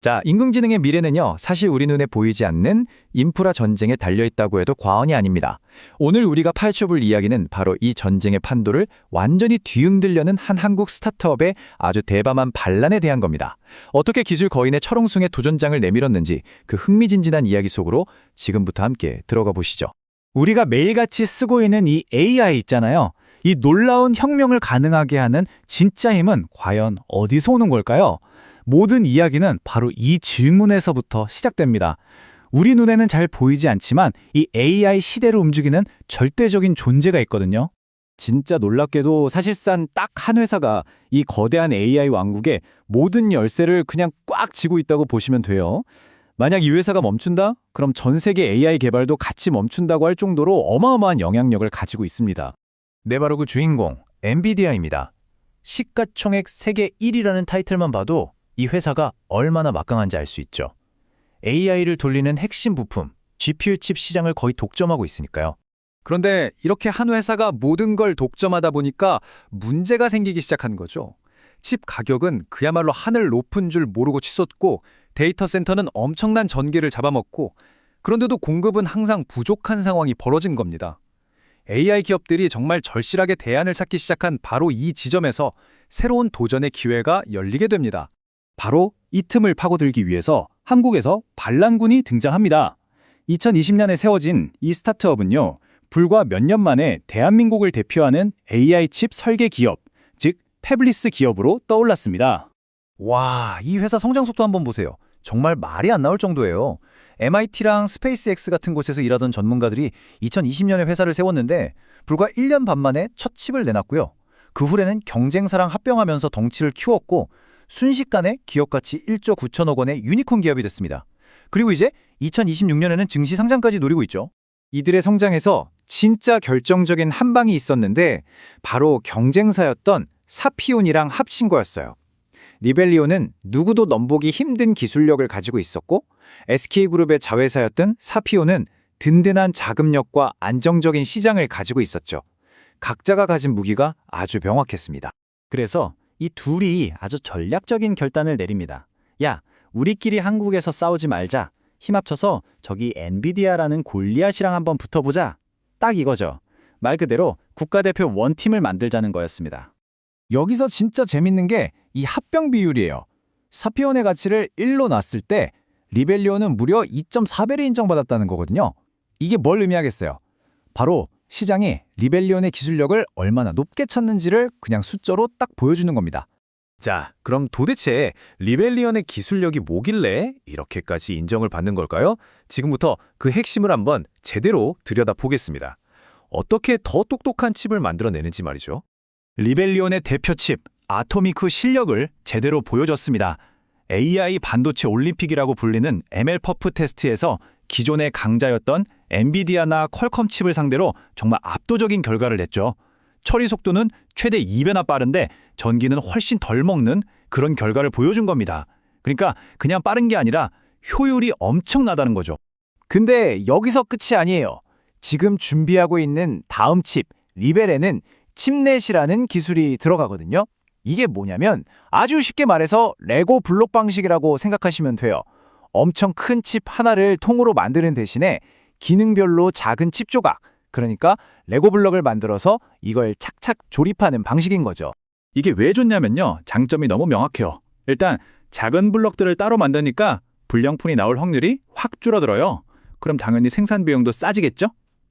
자, 인공지능의 미래는요, 사실 우리 눈에 보이지 않는 인프라 전쟁에 달려있다고 해도 과언이 아닙니다. 오늘 우리가 파헤쳐볼 이야기는 바로 이 전쟁의 판도를 완전히 뒤흔들려는 한 한국 스타트업의 아주 대담한 반란에 대한 겁니다. 어떻게 기술 거인의 철옹성의 도전장을 내밀었는지 그 흥미진진한 이야기 속으로 지금부터 함께 들어가 보시죠. 우리가 매일같이 쓰고 있는 이 AI 있잖아요. 이 놀라운 혁명을 가능하게 하는 진짜 힘은 과연 어디서 오는 걸까요? 모든 이야기는 바로 이 질문에서부터 시작됩니다. 우리 눈에는 잘 보이지 않지만 이 AI 시대를 움직이는 절대적인 존재가 있거든요. 진짜 놀랍게도 사실상 딱 한 회사가 이 거대한 AI 왕국의 모든 열쇠를 그냥 꽉 쥐고 있다고 보시면 돼요. 만약 이 회사가 멈춘다? 그럼 전 세계 AI 개발도 같이 멈춘다고 할 정도로 어마어마한 영향력을 가지고 있습니다. 네, 바로 그 주인공, 엔비디아입니다. 시가총액 세계 1위라는 타이틀만 봐도 이 회사가 얼마나 막강한지 알 수 있죠. AI를 돌리는 핵심 부품, GPU 칩 시장을 거의 독점하고 있으니까요. 그런데 이렇게 한 회사가 모든 걸 독점하다 보니까 문제가 생기기 시작한 거죠. 칩 가격은 그야말로 하늘 높은 줄 모르고 치솟고 데이터 센터는 엄청난 전기를 잡아먹고 그런데도 공급은 항상 부족한 상황이 벌어진 겁니다. AI 기업들이 정말 절실하게 대안을 찾기 시작한 바로 이 지점에서 새로운 도전의 기회가 열리게 됩니다. 바로 이 틈을 파고들기 위해서 한국에서 반란군이 등장합니다. 2020년에 세워진 이 스타트업은요, 불과 몇 년 만에 대한민국을 대표하는 AI 칩 설계 기업, 즉 패블리스 기업으로 떠올랐습니다. 와, 이 회사 성장 속도 한번 보세요. 정말 말이 안 나올 정도예요. MIT랑 스페이스X 같은 곳에서 일하던 전문가들이 2020년에 회사를 세웠는데 불과 1년 반 만에 첫 칩을 내놨고요. 그 후에는 경쟁사랑 합병하면서 덩치를 키웠고 순식간에 기업가치 1조 9천억 원의 유니콘 기업이 됐습니다. 그리고 이제 2026년에는 증시 상장까지 노리고 있죠. 이들의 성장에서 진짜 결정적인 한 방이 있었는데 바로 경쟁사였던 사피온이랑 합친 거였어요. 리벨리온은 누구도 넘보기 힘든 기술력을 가지고 있었고 SK그룹의 자회사였던 사피온은 든든한 자금력과 안정적인 시장을 가지고 있었죠. 각자가 가진 무기가 아주 명확했습니다. 그래서 이 둘이 아주 전략적인 결단을 내립니다. 야, 우리끼리 한국에서 싸우지 말자. 힘 합쳐서 저기 엔비디아라는 골리앗이랑 한번 붙어보자. 딱 이거죠. 말 그대로 국가대표 원팀을 만들자는 거였습니다. 여기서 진짜 재밌는 게 이 합병 비율이에요. 사피온의 가치를 1로 놨을 때 리벨리온은 무려 2.4배를 인정받았다는 거거든요. 이게 뭘 의미하겠어요? 바로 시장이 리벨리온의 기술력을 얼마나 높게 찾는지를 그냥 숫자로 딱 보여주는 겁니다. 자, 그럼 도대체 리벨리언의 기술력이 뭐길래 이렇게까지 인정을 받는 걸까요? 지금부터 그 핵심을 한번 제대로 들여다보겠습니다. 어떻게 더 똑똑한 칩을 만들어내는지 말이죠. 리벨리온의 대표 칩 아토미크 실력을 제대로 보여줬습니다. AI 반도체 올림픽이라고 불리는 ML퍼프 테스트에서 기존의 강자였던 엔비디아나 퀄컴 칩을 상대로 정말 압도적인 결과를 냈죠. 처리 속도는 최대 2배나 빠른데 전기는 훨씬 덜 먹는 그런 결과를 보여준 겁니다. 그러니까 그냥 빠른 게 아니라 효율이 엄청나다는 거죠. 근데 여기서 끝이 아니에요. 지금 준비하고 있는 다음 칩, 리벨에는 칩넷이라는 기술이 들어가거든요. 이게 뭐냐면 아주 쉽게 말해서 레고 블록 방식이라고 생각하시면 돼요. 엄청 큰 칩 하나를 통으로 만드는 대신에 기능별로 작은 칩 조각, 그러니까 레고 블럭을 만들어서 이걸 착착 조립하는 방식인 거죠. 이게 왜 좋냐면요. 장점이 너무 명확해요. 일단 작은 블럭들을 따로 만드니까 불량품이 나올 확률이 확 줄어들어요. 그럼 당연히 생산 비용도 싸지겠죠?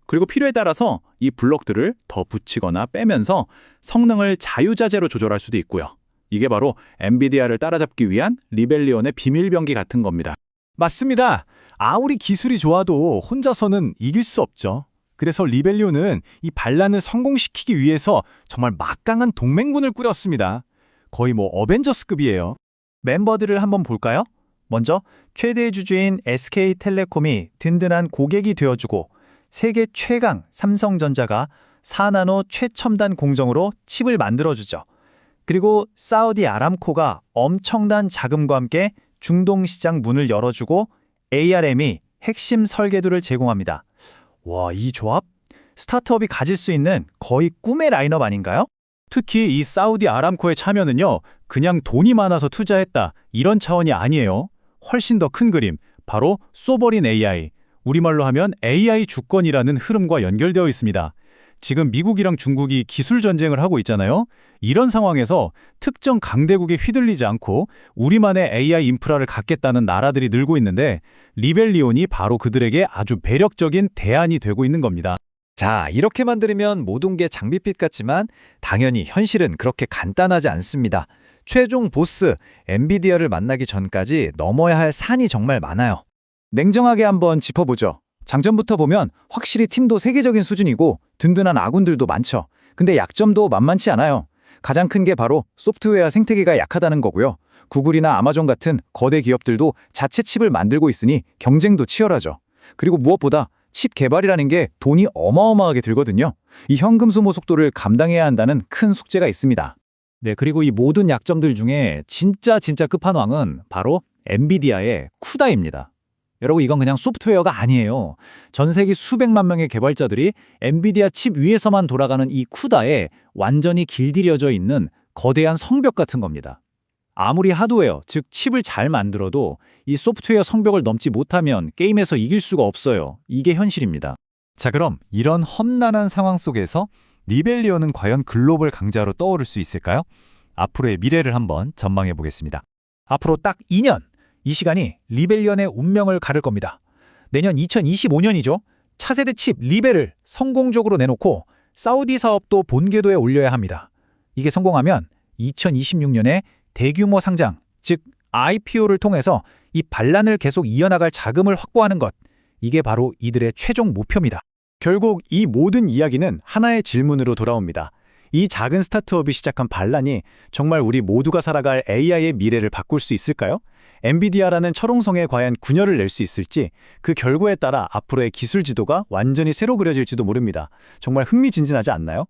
그리고 필요에 따라서 이 블럭들을 더 붙이거나 빼면서 성능을 자유자재로 조절할 수도 있고요. 이게 바로 엔비디아를 따라잡기 위한 리벨리온의 비밀병기 같은 겁니다. 맞습니다. 아무리 기술이 좋아도 혼자서는 이길 수 없죠. 그래서 리벨리온은 이 반란을 성공시키기 위해서 정말 막강한 동맹군을 꾸렸습니다. 거의 뭐 어벤져스급이에요. 멤버들을 한번 볼까요? 먼저 최대 주주인 SK텔레콤이 든든한 고객이 되어주고 세계 최강 삼성전자가 4나노 최첨단 공정으로 칩을 만들어주죠. 그리고 사우디 아람코가 엄청난 자금과 함께 중동 시장 문을 열어주고 ARM이 핵심 설계도를 제공합니다. 와, 이 조합? 스타트업이 가질 수 있는 거의 꿈의 라인업 아닌가요? 특히 이 사우디 아람코의 참여는요, 그냥 돈이 많아서 투자했다 이런 차원이 아니에요. 훨씬 더 큰 그림, 바로 소버린 AI, 우리말로 하면 AI 주권이라는 흐름과 연결되어 있습니다. 지금 미국이랑 중국이 기술 전쟁을 하고 있잖아요. 이런 상황에서 특정 강대국에 휘둘리지 않고 우리만의 AI 인프라를 갖겠다는 나라들이 늘고 있는데 리벨리온이 바로 그들에게 아주 매력적인 대안이 되고 있는 겁니다. 자, 이렇게만 들으면 모든 게 장밋빛 같지만 당연히 현실은 그렇게 간단하지 않습니다. 최종 보스, 엔비디아를 만나기 전까지 넘어야 할 산이 정말 많아요. 냉정하게 한번 짚어보죠. 장점부터 보면 확실히 팀도 세계적인 수준이고 든든한 아군들도 많죠. 근데 약점도 만만치 않아요. 가장 큰 게 바로 소프트웨어 생태계가 약하다는 거고요. 구글이나 아마존 같은 거대 기업들도 자체 칩을 만들고 있으니 경쟁도 치열하죠. 그리고 무엇보다 칩 개발이라는 게 돈이 어마어마하게 들거든요. 이 현금 소모 속도를 감당해야 한다는 큰 숙제가 있습니다. 네, 그리고 이 모든 약점들 중에 진짜 끝판왕은 바로 엔비디아의 쿠다입니다. 여러분, 이건 그냥 소프트웨어가 아니에요. 전 세계 수백만 명의 개발자들이 엔비디아 칩 위에서만 돌아가는 이 쿠다에 완전히 길들여져 있는 거대한 성벽 같은 겁니다. 아무리 하드웨어, 즉 칩을 잘 만들어도 이 소프트웨어 성벽을 넘지 못하면 게임에서 이길 수가 없어요. 이게 현실입니다. 자, 그럼 이런 험난한 상황 속에서 리벨리온은 과연 글로벌 강자로 떠오를 수 있을까요? 앞으로의 미래를 한번 전망해 보겠습니다. 앞으로 딱 2년, 이 시간이 리벨리온의 운명을 가를 겁니다. 내년 2025년이죠. 차세대 칩 리벨을 성공적으로 내놓고 사우디 사업도 본궤도에 올려야 합니다. 이게 성공하면 2026년에 대규모 상장, 즉 IPO를 통해서 이 반란을 계속 이어나갈 자금을 확보하는 것, 이게 바로 이들의 최종 목표입니다. 결국 이 모든 이야기는 하나의 질문으로 돌아옵니다. 이 작은 스타트업이 시작한 반란이 정말 우리 모두가 살아갈 AI의 미래를 바꿀 수 있을까요? 엔비디아라는 철옹성에 과연 균열을 낼 수 있을지, 그 결과에 따라 앞으로의 기술 지도가 완전히 새로 그려질지도 모릅니다. 정말 흥미진진하지 않나요?